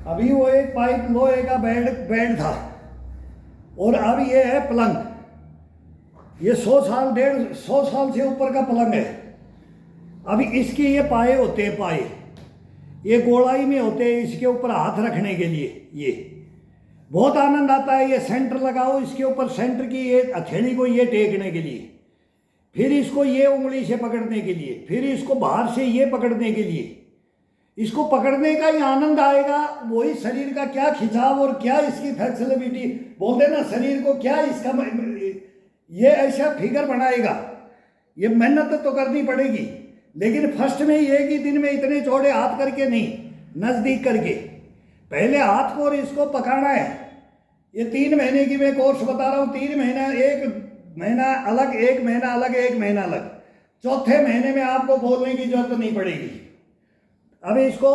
अभी वो एक पाइप लोहे का बेड बेड था और अब ये है पलंग। ये 100 साल से ऊपर का पलंग है। अभी इसके ये पाए होते हैं, पाए ये गोलाई में होते हैं, इसके ऊपर हाथ रखने के लिए ये बहुत आनंद आता है। ये सेंटर लगाओ इसके ऊपर, सेंटर की ये हथेली को ये टेकने के लिए, फिर इसको ये उंगली से पकड़ने के लिए, फिर इसको बाहर से ये पकड़ने के लिए। इसको पकड़ने का ही आनंद आएगा। वही शरीर का क्या खिंचाव और क्या इसकी फ्लेक्सिबिलिटी बोलते ना, शरीर को क्या इसका ये ऐसा फिगर बनाएगा। ये मेहनत तो करनी पड़ेगी, लेकिन फर्स्ट में ये कि दिन में इतने चौड़े हाथ करके नहीं, नज़दीक करके पहले हाथ को और इसको पकाना है। ये 3 महीने की मैं कोर्स बता रहा हूँ। 3 महीना, 1 महीना अलग, 1 महीना अलग, 1 महीना अलग। चौथे महीने में आपको बोलने की जरूरत नहीं पड़ेगी। अब इसको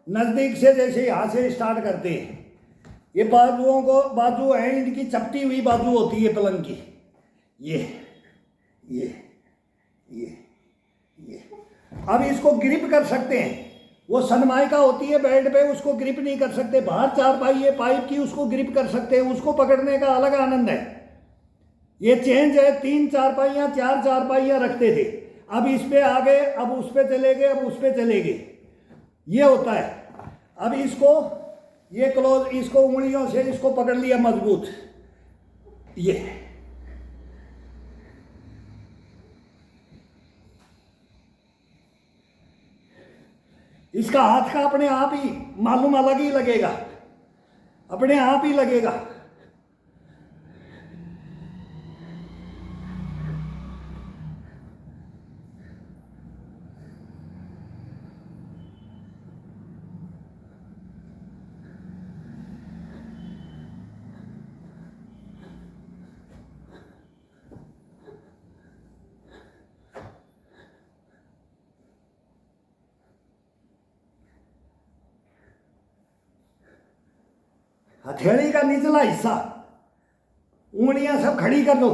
नज़दीक से जैसे यहाँ से स्टार्ट करते हैं। ये बाजुओं को, बाजू है इनकी चपटी हुई बाजू होती है पलंग की। ये ये ये ये अब इसको ग्रिप कर सकते हैं। वो सनमाइका होती है बेड पे, उसको ग्रिप नहीं कर सकते। बाहर चारपाई है पाइप की, उसको ग्रिप कर सकते हैं। उसको पकड़ने का अलग आनंद है। ये चेंज है। 3 चारपाइयाँ 4 चारपाइयाँ रखते थे, अब इस पे आ गए, अब उस पे चले गए, अब उस पे चले गए। ये होता है। अब इसको ये क्लोज, इसको उंगलियों से इसको पकड़ लिया मजबूत। ये इसका हाथ का अपने आप ही मालूम अलग ही लगेगा, अपने आप ही लगेगा। हथेली का निचला हिस्सा, उंगलियां सब खड़ी कर दो।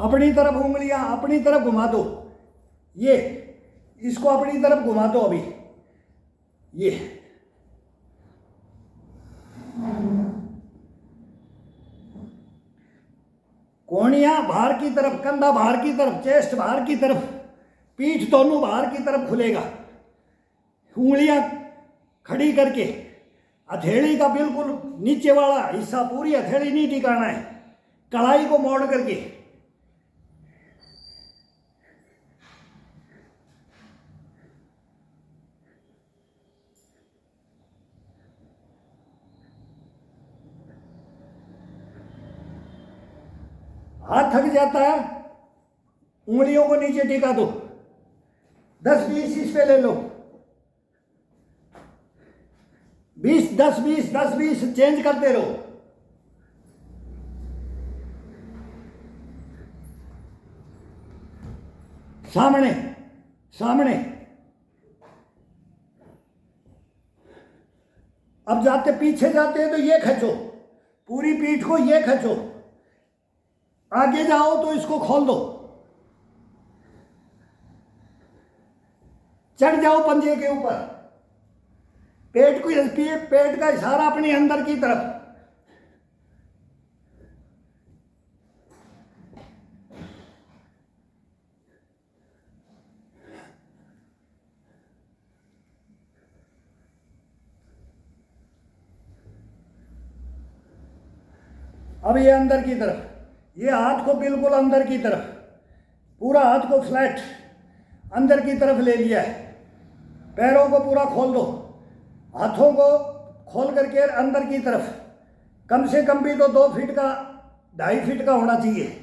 अपनी तरफ उंगलियां अपनी तरफ घुमा दो। ये इसको अपनी तरफ घुमा दो। अभी ये कोहनियां बाहर की तरफ, कंधा बाहर की तरफ, चेस्ट बाहर की तरफ, पीठ दोनों बाहर की तरफ खुलेगा। उंगलियां खड़ी करके हथेली का बिल्कुल नीचे वाला हिस्सा, पूरी हथेली नहीं टिकाना है, कलाई को मोड़ करके। हाथ थक जाता है, उंगलियों को नीचे टिका दो। 10-20 इस पे ले लो। 20 10 20 10 20 चेंज करते रहो। सामने सामने। अब जाते पीछे जाते हैं तो ये खींचो, पूरी पीठ को ये खींचो। आगे जाओ तो इसको खोल दो। चढ़ जाओ पंजे के ऊपर। पेट को, पेट का इशारा अपने अंदर की तरफ। अब ये अंदर की तरफ, ये हाथ को बिल्कुल अंदर की तरफ, पूरा हाथ को फ्लैट अंदर की तरफ ले लिया है। पैरों को पूरा खोल दो, हाथों को खोल करके अंदर की तरफ। कम से कम भी तो 2 फीट का, 2.5 फीट का होना चाहिए।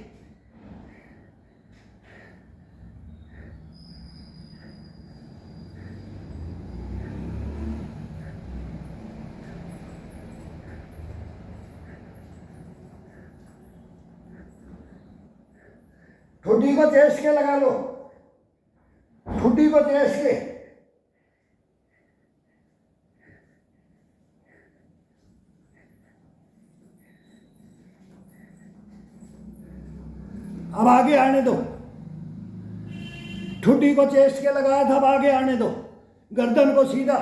ठुड्डी को चेस्ट के लगा लो, ठुड्डी को चेस्ट के। अब आगे आने दो। ठुड्डी को चेस्ट के लगाया था, अब आगे आने दो। गर्दन को सीधा।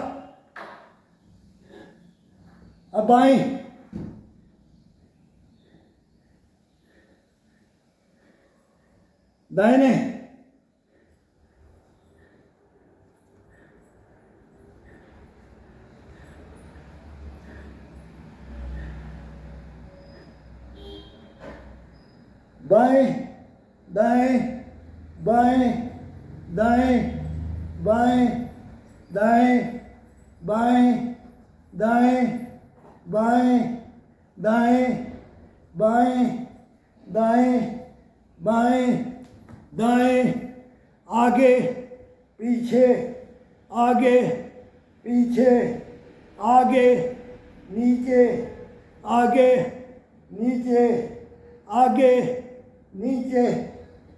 अब बाएं, दाहिने, बाएं, दाएं, बाएं, दाएं, बाएं, दाएं, बाएं, दाएं, बाएं, दाएं, बाएं, दाएं, बाएं, दाएं, आगे पीछे, आगे पीछे, आगे नीचे, आगे नीचे, आगे नीचे।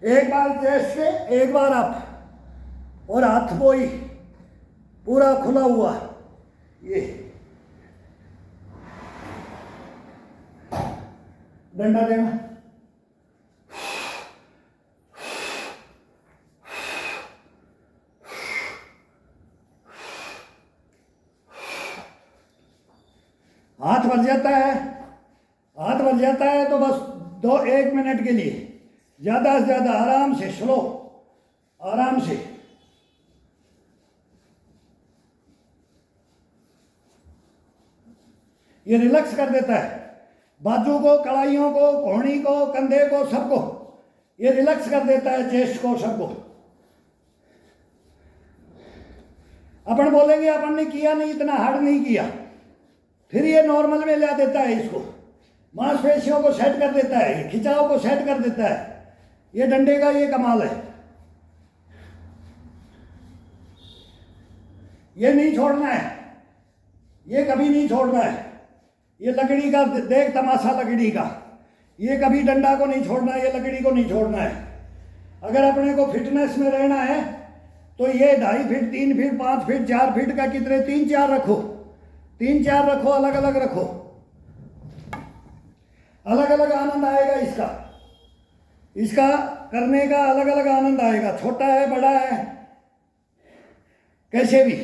एक बार चेस्ट से, एक बार अप, और हाथ वही पूरा खुला हुआ। ये डंडा देना। हाथ भर जाता है, हाथ भर जाता है तो बस 1 मिनट के लिए, ज़्यादा से ज़्यादा आराम से, स्लो, आराम से। ये रिलैक्स कर देता है बाजू को, कलाइयों को, कोहनी को, कंधे को, सबको ये रिलैक्स कर देता है, चेस्ट को, सबको। अपन बोलेंगे अपन ने किया नहीं, इतना हार्ड नहीं किया, फिर ये नॉर्मल में ला देता है इसको, मांसपेशियों को सेट कर देता है, खिंचाव को सेट कर देता है। ये डंडे का ये कमाल है। ये नहीं छोड़ना है, ये कभी नहीं छोड़ना है। ये लकड़ी का देख तमाशा, लकड़ी का, ये कभी डंडा को नहीं छोड़ना है, ये लकड़ी को नहीं छोड़ना है। अगर अपने को फिटनेस में रहना है तो ये 2.5 फीट, 3 फीट, 5 फीट, 4 फीट का, कितने 3-4 रखो, 3-4 रखो, अलग अलग रखो, अलग अलग आनंद आएगा इसका, इसका करने का अलग अलग आनंद आएगा। छोटा है, बड़ा है, कैसे भी,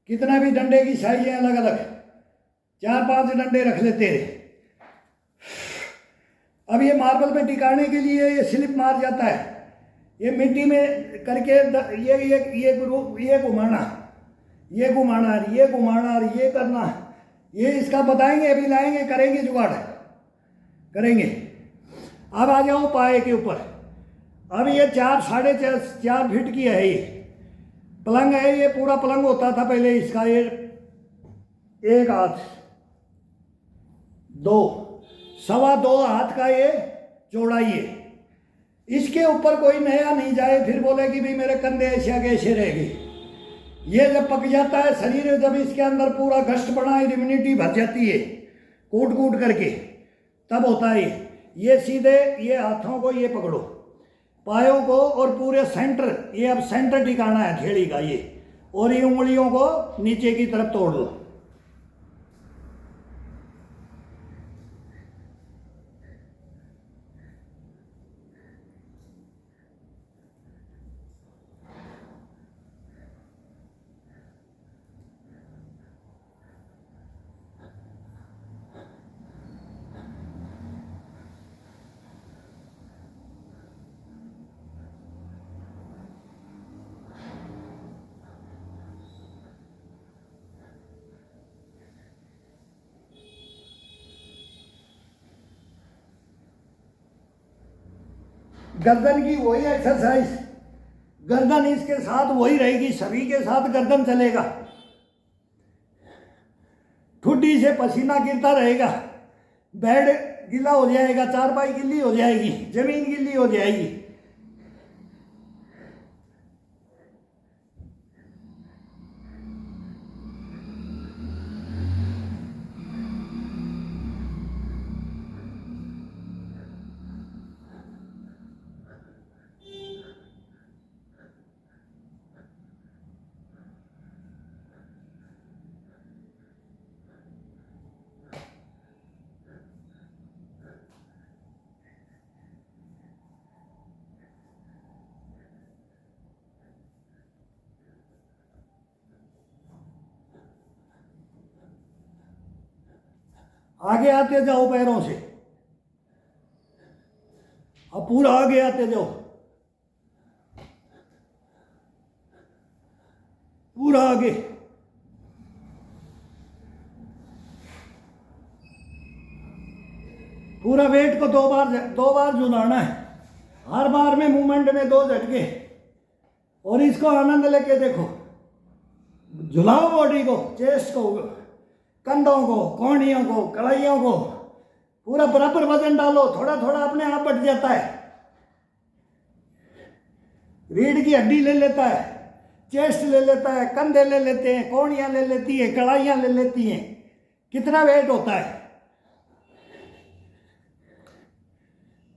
कितना भी डंडे की साइज है अलग अलग, 4-5 डंडे रख लेते हैं। अब ये मार्बल पे टिकाने के लिए ये स्लिप मार जाता है, ये मिट्टी में करके ये घुमाना, ये घुमाना, ये घुमाना, ये करना, ये इसका बताएंगे, अभी लाएंगे, करेंगे जुगाड़, करेंगे। अब आ जाओ पाए के ऊपर। अब ये 4-4.5 फीट की है, ये पलंग है, ये पूरा पलंग होता था पहले इसका, ये 1 हाथ, 2, 2.25 हाथ का ये चौड़ाई है। इसके ऊपर कोई नया नहीं जाए, फिर बोले कि भाई मेरे कंधे ऐसे कैसे रहेगी। ये जब पक जाता है शरीर, जब इसके अंदर पूरा घष्ट बना, इम्यूनिटी भर जाती है कूट कूट करके, तब होता है ये सीधे, ये हाथों को ये पकड़ो, पायों को, और पूरे सेंटर, ये अब सेंटर ठिकाना है थेली का ये, और ये उंगलियों को नीचे की तरफ तोड़ दो। गर्दन की वही एक्सरसाइज, गर्दन इसके साथ वही रहेगी, सभी के साथ गर्दन चलेगा, ठुड्डी से पसीना गिरता रहेगा, बेड गीला हो जाएगा, चारपाई गिल्ली हो जाएगी, जमीन गिल्ली हो जाएगी। आगे आते जाओ पैरों से, अब पूरा आगे आते जाओ, पूरा आगे। पूरा वेट को दो बार झुलाना है, हर बार में मूवमेंट में 2 झटके। और इसको आनंद लेके देखो, झुलाओ बॉडी को, चेस्ट को, कंधों को, कोहनियों को, कलाइयों को, पूरा बराबर वजन डालो। थोड़ा थोड़ा अपने आप बढ़ जाता है, रीढ़ की हड्डी ले लेता है, चेस्ट ले लेता है, कंधे ले लेते हैं, कोहनियां ले लेती है, कलाइयां ले लेती हैं। कितना वेट होता है।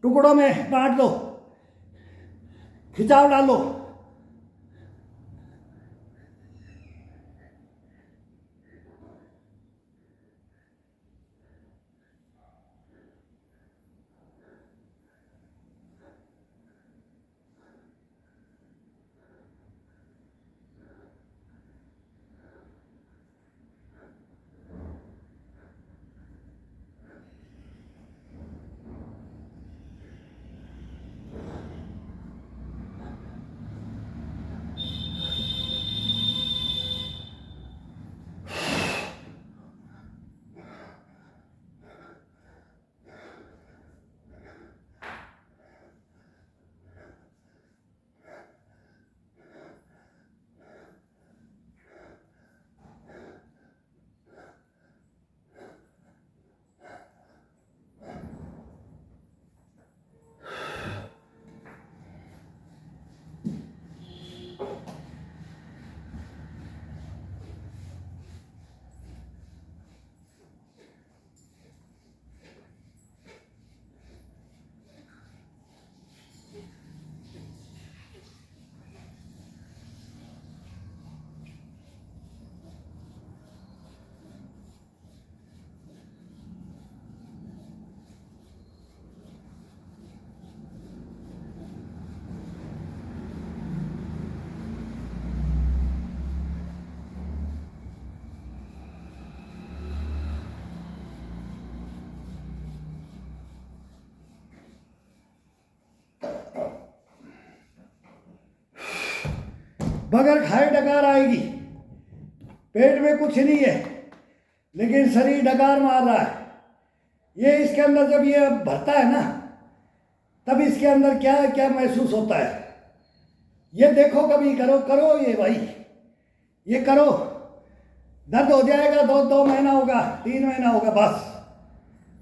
टुकड़ों में बांट दो, खिंचाव डालो। बगैर खाए डकार आएगी, पेट में कुछ नहीं है लेकिन शरीर डकार मार रहा है। ये इसके अंदर जब ये भरता है ना, तब इसके अंदर क्या क्या महसूस होता है, ये देखो, कभी करो करो ये भाई, ये करो। दर्द हो जाएगा, 2 महीना होगा, 3 महीना होगा, बस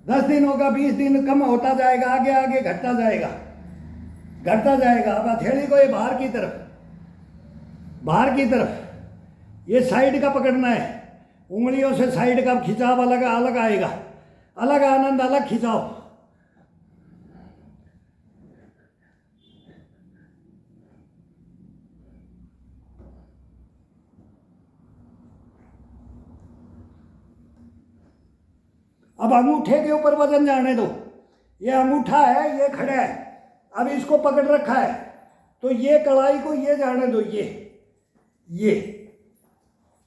10 दिन होगा, 20 दिन, कम होता जाएगा, आगे आगे घटता जाएगा, घटता जाएगा। अब हथेली को ये बाहर की तरफ, बाहर की तरफ, ये साइड का पकड़ना है, उंगलियों से साइड का खिंचाव अलग अलग आएगा, अलग आनंद, अलग खिंचाव। अब अंगूठे के ऊपर वजन जाने दो। ये अंगूठा है, ये खड़ा है, अब इसको पकड़ रखा है, तो ये कलाई को ये जाने दो, ये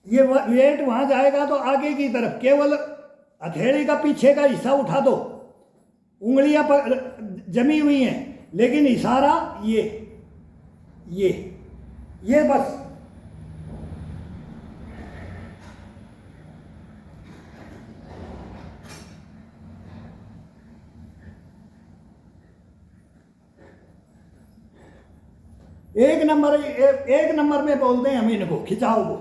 वेट वहां जाएगा तो आगे की तरफ, केवल हथेली का पीछे का हिस्सा उठा दो, उंगलियां जमी हुई हैं लेकिन इशारा ये बस। एक नंबर में बोलते हैं हम इनको, खिंचाओ को।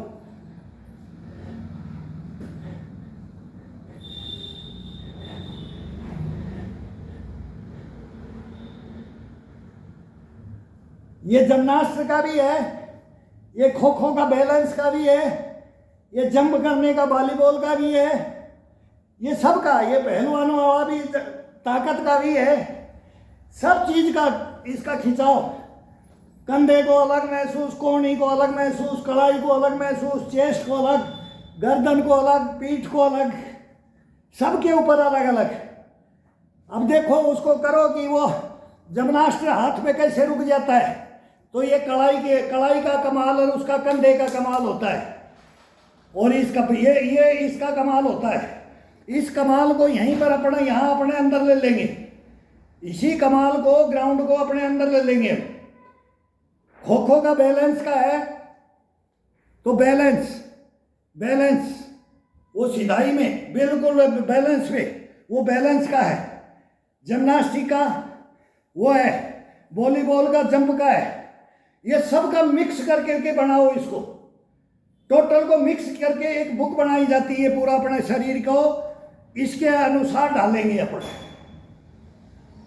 ये जिम्नास्ट का भी है, ये खो खो का बैलेंस का भी है, ये जंप करने का वॉलीबॉल का भी है, ये सब का, ये पहलवानों वाला भी ताकत का भी है, सब चीज का इसका खिंचाव। कंधे को अलग महसूस, कोहनी को अलग महसूस, कलाई को अलग महसूस, चेस्ट को अलग, गर्दन को अलग, पीठ को अलग, सबके ऊपर अलग अलग। अब देखो उसको करो कि वो जिम्नास्ट हाथ में कैसे रुक जाता है, तो ये कलाई का कमाल और उसका कंधे का कमाल होता है, और इसका ये इसका कमाल होता है। इस कमाल को यहीं पर अपना यहाँ अपने अंदर ले लेंगे, इसी कमाल को ग्राउंड को अपने अंदर ले लेंगे। खो खो का बैलेंस का है, तो बैलेंस वो सिधाई में बिल्कुल बैलेंस पे, वो बैलेंस का है। जिम्नास्टिक का वो है, वॉलीबॉल का जंप का है। ये सब का मिक्स करके बनाओ, इसको टोटल को मिक्स करके एक बुक बनाई जाती है। पूरा अपने शरीर को इसके अनुसार डालेंगे अपन।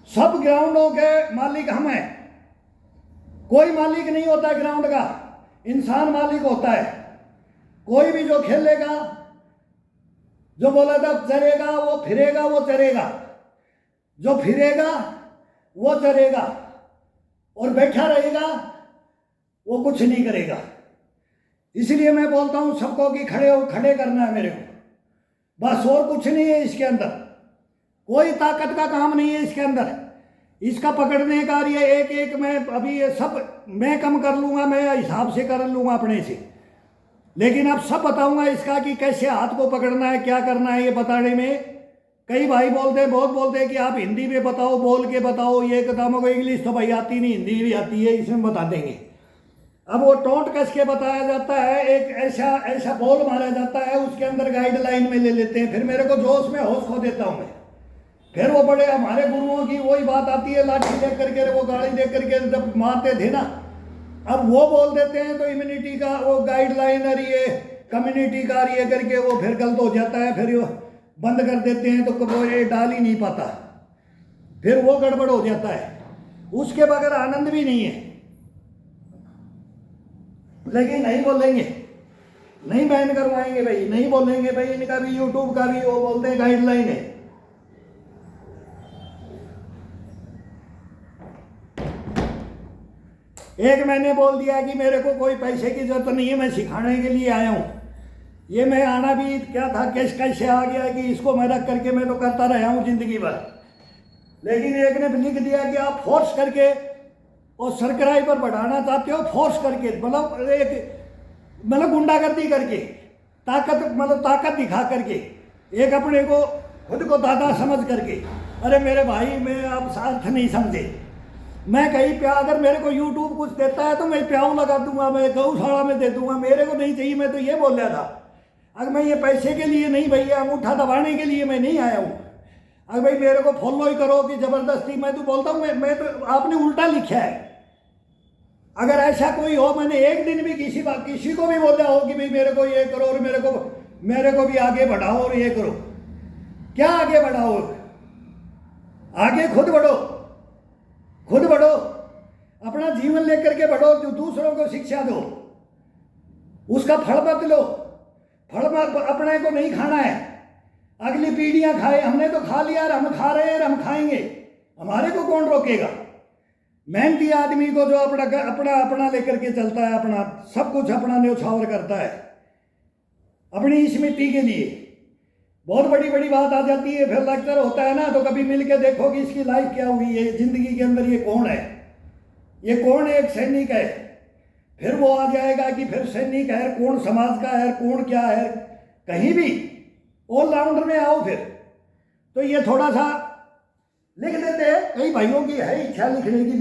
सब ग्राउंडों के मालिक हम हैं, कोई मालिक नहीं होता ग्राउंड का, इंसान मालिक होता है। कोई भी जो खेलेगा, जो बोला था चरेगा वो फिरेगा, वो चरेगा, जो फिरेगा वो चरेगा, और बैठा रहेगा वो कुछ नहीं करेगा। इसलिए मैं बोलता हूं सबको कि खड़े करना है मेरे को, बस, और कुछ नहीं है इसके अंदर। कोई ताकत का काम नहीं है इसके अंदर। इसका पकड़ने का ये एक मैं अभी ये सब मैं कम कर लूँगा, मैं हिसाब से कर लूँगा अपने से, लेकिन अब सब बताऊँगा इसका कि कैसे हाथ को पकड़ना है, क्या करना है। ये बताने में कई भाई बहुत बोलते हैं कि आप हिंदी में बताओ, बोल के बताओ। ये किताबों को इंग्लिश तो भाई आती नहीं, हिंदी भी आती है, इसमें बता देंगे। अब वो टोंट कस के बताया जाता है, एक ऐसा बॉल मारा जाता है, उसके अंदर गाइडलाइन में ले लेते हैं। फिर मेरे को जोश में होश खो देता हूँ मैं। फिर वो बड़े हमारे गुरुओं की वही बात आती है, लाठी देख करके, वो गाड़ी देख करके जब मारते थे ना, अब वो बोल देते हैं तो इम्यूनिटी का वो गाइडलाइन और ये कम्युनिटी का ये करके वो फिर गलत हो जाता है। फिर वो बंद कर देते हैं तो वो ये डाल ही नहीं पाता, फिर वो गड़बड़ हो जाता है। उसके बगैर आनंद भी नहीं है। लेकिन नहीं बोलेंगे, नहीं बैन करवाएंगे भाई, नहीं बोलेंगे भाई। इनका भी यूट्यूब का भी वो बोलते हैं गाइडलाइन है। एक मैंने बोल दिया कि मेरे को कोई पैसे की जरूरत नहीं है, मैं सिखाने के लिए आया हूँ। ये मैं आना भी क्या था, कैसे आ गया कि इसको मैं रख करके मैं तो करता रहा हूँ जिंदगी भर। लेकिन एक ने लिख दिया कि आप फोर्स करके और सब्सक्राइबर बढ़ाना चाहते हो, फोर्स करके, मतलब गुंडागर्दी करके, ताकत दिखा करके, एक अपने को खुद को दादा समझ करके। अरे मेरे भाई, मैं आप साथ नहीं समझे। मैं कहीं पे अगर मेरे को यूट्यूब कुछ देता है तो मैं प्याऊ लगा दूंगा, मैं गौशाला में दे दूंगा। मेरे को नहीं चाहिए, मैं तो ये बोल रहा था। अगर मैं ये पैसे के लिए नहीं भैया, अंगूठा दबाने के लिए मैं नहीं आया हूँ। अगर भाई मेरे को फॉलो ही करो कि जबरदस्ती, मैं तो बोलता हूँ मैं तो आपने उल्टा लिखा है। अगर ऐसा कोई हो, मैंने एक दिन भी किसी को भी बोला हो कि भाई मेरे को ये करो और मेरे को भी आगे बढ़ाओ और ये करो, क्या आगे बढ़ाओ? आगे खुद बढ़ो, अपना जीवन लेकर के बढ़ो, जो दूसरों को शिक्षा दो, उसका फल मत लो। फल अपने को नहीं खाना है, अगली पीढ़ियां खाए। हमने तो खा लिया और हम खा रहे हैं और हम खाएंगे, हमारे को कौन रोकेगा? मेहनती आदमी को जो अपना लेकर के चलता है, अपना सब कुछ अपना न्यौछावर करता है अपनी इस मिट्टी के लिए। बहुत बड़ी बात आ जाती है, फिर लेक्चर होता है ना, तो कभी मिल के देखो कि इसकी लाइफ क्या हुई है जिंदगी के अंदर, ये कौन है, ये कौन है, एक सैनिक है। फिर वो आ जाएगा कि फिर सैनिक है, कौन समाज का है, कौन क्या है, कहीं भी ऑलराउंडर में आओ। फिर तो ये थोड़ा सा लिख देते हैं, कई भाइयों की है इच्छा लिखने की,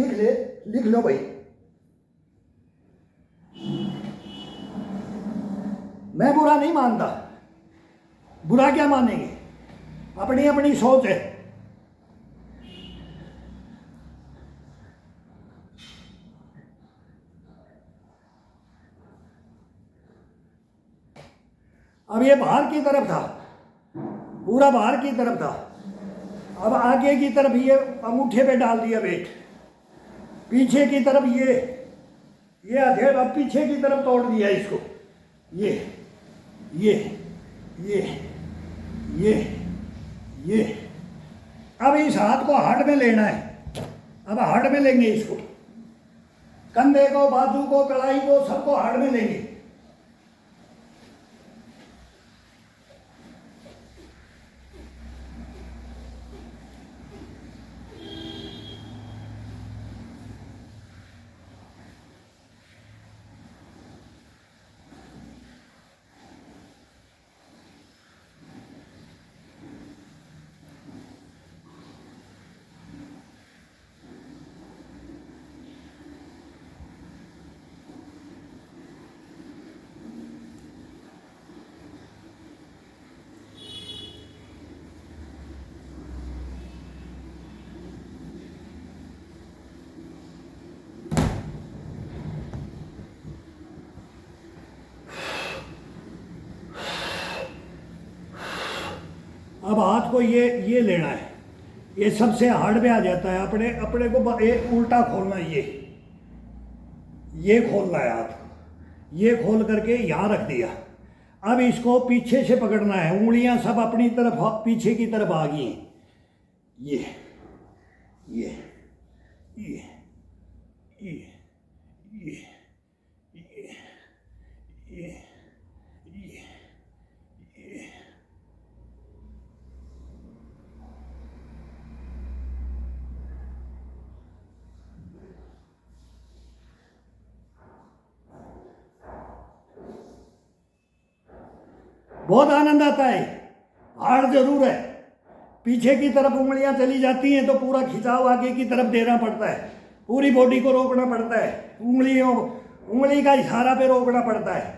लिख लो भाई। मैं बुरा नहीं मानता, बुरा क्या मानेंगे, अपनी अपनी सोच है। अब ये बाहर की तरफ था, पूरा बाहर की तरफ था। अब आगे की तरफ ये अंगूठे पे डाल दिया वेट, पीछे की तरफ ये अधेड़, अब पीछे की तरफ तोड़ दिया इसको। ये अब इस हाथ को हार्ड में लेना है। अब हार्ड में लेंगे इसको, कंधे को, बाजू को, कलाई को, सबको हार्ड में लेंगे। अब हाथ को ये लेना है, ये सबसे हार्ड में आ जाता है। अपने अपने को एक उल्टा खोलना है, ये खोलना है हाथ, ये खोल करके यहाँ रख दिया। अब इसको पीछे से पकड़ना है, उंगलियां सब अपनी तरफ पीछे की तरफ आ गई हैं। ये ये ये ये ये ये ये ये ये बहुत आनंद आता है। हार्ड जरूर है, पीछे की तरफ उंगलियां चली जाती हैं तो पूरा खिंचाव आगे की तरफ देना पड़ता है, पूरी बॉडी को रोकना पड़ता है, उंगली का इशारा पे रोकना पड़ता है।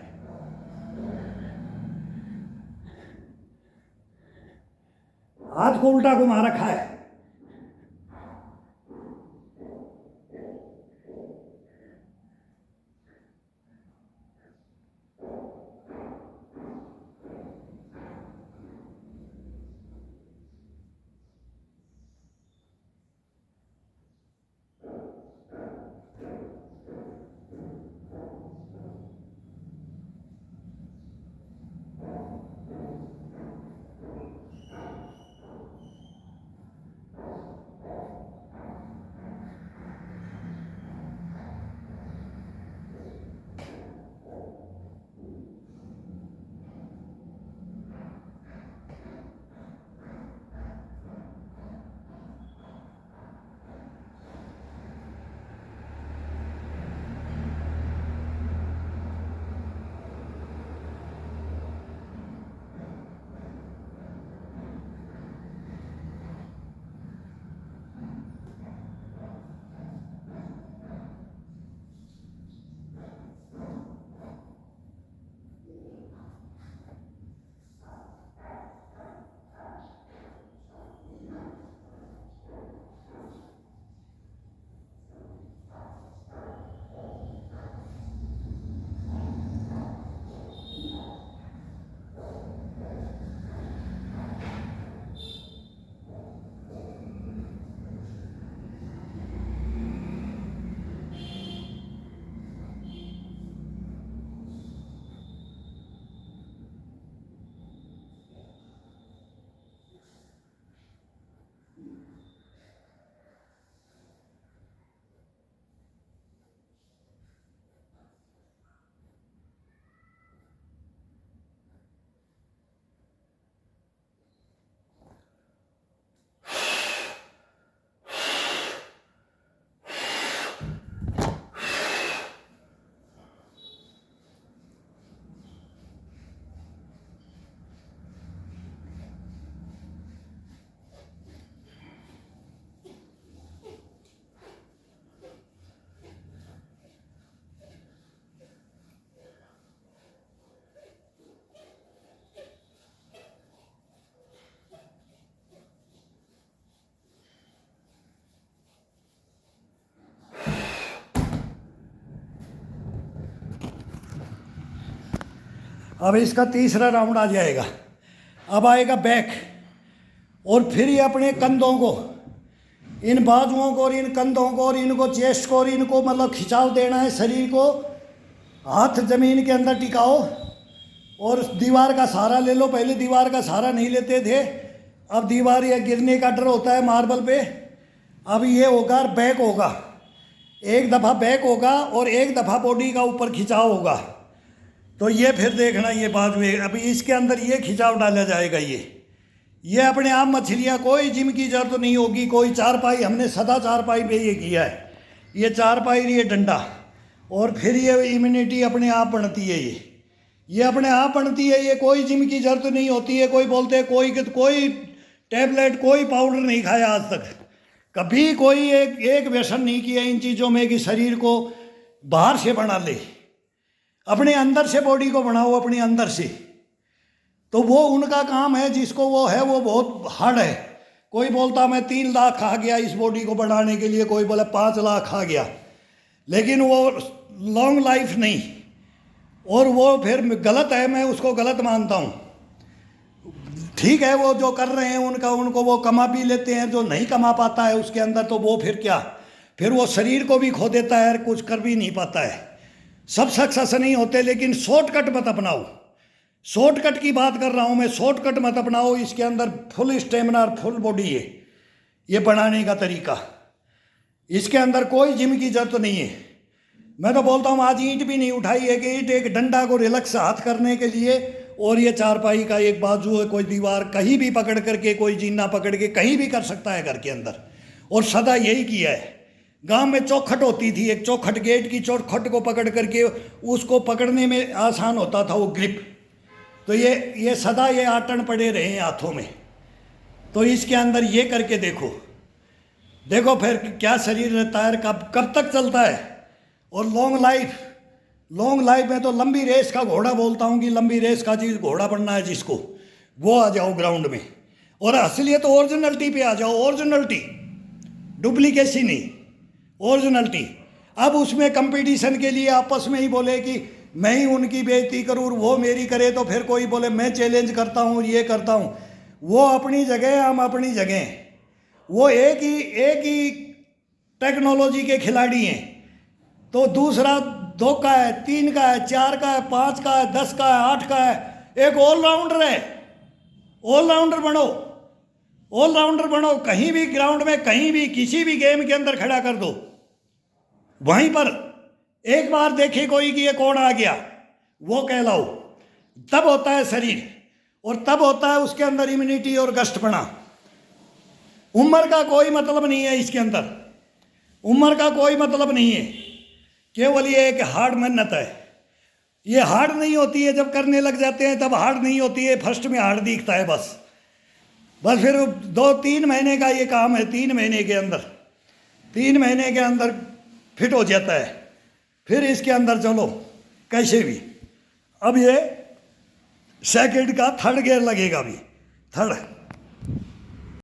हाथ को उल्टा घुमा रखा है। अब इसका तीसरा राउंड आ जाएगा। अब आएगा बैक, और फिर ये अपने कंधों को, इन बाजुओं को और इन कंधों को और इनको चेस्ट को और इनको मतलब खिंचाव देना है शरीर को। हाथ ज़मीन के अंदर टिकाओ और दीवार का सहारा ले लो। पहले दीवार का सहारा नहीं लेते थे, अब दीवार या गिरने का डर होता है मार्बल पे। अब ये होगा बैक होगा, एक दफ़ा बैक होगा और एक दफ़ा बॉडी का ऊपर खिंचाव होगा। तो ये फिर देखना, ये बाद में अभी इसके अंदर ये खिंचाव डाला जाएगा। ये अपने आप मछलियाँ, कोई जिम की जरूरत नहीं होगी, कोई चारपाई, हमने सदा चारपाई पे ये किया है। ये चारपाई, ये डंडा, और फिर ये इम्यूनिटी अपने आप बनती है। ये अपने आप बनती है, ये कोई जिम की जरूरत नहीं होती है। कोई बोलते हैं कोई टैबलेट, कोई पाउडर नहीं खाया आज तक, कभी कोई एक व्यसन नहीं किया इन चीज़ों में कि शरीर को बाहर से बना ले। अपने अंदर से बॉडी को बनाओ, अपने अंदर से। तो वो उनका काम है, जिसको वो है वो बहुत हार्ड है। कोई बोलता मैं 3 लाख खा गया इस बॉडी को बढ़ाने के लिए, कोई बोला 5 लाख खा गया, लेकिन वो लॉन्ग लाइफ नहीं, और वो फिर गलत है, मैं उसको गलत मानता हूँ। ठीक है, वो जो कर रहे हैं उनको वो कमा भी लेते हैं, जो नहीं कमा पाता है उसके अंदर तो वो फिर क्या, फिर वो शरीर को भी खो देता है, कुछ कर भी नहीं पाता है। सब सक्सेस नहीं होते, लेकिन शॉर्टकट मत अपनाओ। शॉर्टकट की बात कर रहा हूँ मैं, शॉर्टकट मत अपनाओ। इसके अंदर फुल स्टेमिना और फुल बॉडी है ये बनाने का तरीका। इसके अंदर कोई जिम की जरूरत नहीं है। मैं तो बोलता हूँ आज ईंट भी नहीं उठाई है कि ईंट एक डंडा को रिलैक्स हाथ करने के लिए, और ये चारपाई का एक बाजू है, कोई दीवार कहीं भी पकड़ करके, कोई जीना पकड़ के कहीं भी कर सकता है घर के अंदर। और सदा यही किया है। गांव में चौखट होती थी, एक चौखट, गेट की चौखट को पकड़ करके उसको पकड़ने में आसान होता था वो ग्रिप। तो ये सदा ये आटन पड़े रहे हैं हाथों में। तो इसके अंदर ये करके देखो, देखो फिर क्या शरीर रहता है, कब तक चलता है। और लॉन्ग लाइफ में तो लंबी रेस का घोड़ा बोलता हूँ कि लंबी रेस का चीज़ घोड़ा बनना है जिसको, वो आ जाओ ग्राउंड में और असलियत ओरिजिनलिटी पे आ जाओ। ओरिजिनलिटी, डुप्लीकेसी नहीं, ओरिजिनलिटी। अब उसमें कंपटीशन के लिए आपस में ही बोले कि मैं ही उनकी बेइज्जती करूँ और वो मेरी करे, तो फिर कोई बोले मैं चैलेंज करता हूँ, ये करता हूँ। वो अपनी जगह, हम अपनी जगह। वो एक ही टेक्नोलॉजी के खिलाड़ी हैं, तो दूसरा 2 का है, 3 का है, 4 का है, 5 का है, 10 का है, 8 का है। एक ऑलराउंडर है, ऑलराउंडर बनो, ऑलराउंडर बनो। कहीं भी ग्राउंड में, कहीं भी, किसी भी गेम के अंदर खड़ा कर दो, वहीं पर एक बार देखे कोई कि ये कौन आ गया, वो कहलाओ। तब होता है शरीर, और तब होता है उसके अंदर इम्यूनिटी और गश्तपना। उम्र का कोई मतलब नहीं है इसके अंदर, उम्र का कोई मतलब नहीं है। केवल ये एक हार्ड मेहनत है। ये हार्ड नहीं होती है, जब करने लग जाते हैं तब हार्ड नहीं होती है, फर्स्ट में हार्ड दिखता है बस फिर 2-3 महीने का ये काम है। 3 महीने के अंदर फिट हो जाता है। फिर इसके अंदर चलो कैसे भी। अब ये सेकंड का 3rd गियर लगेगा, अभी 3rd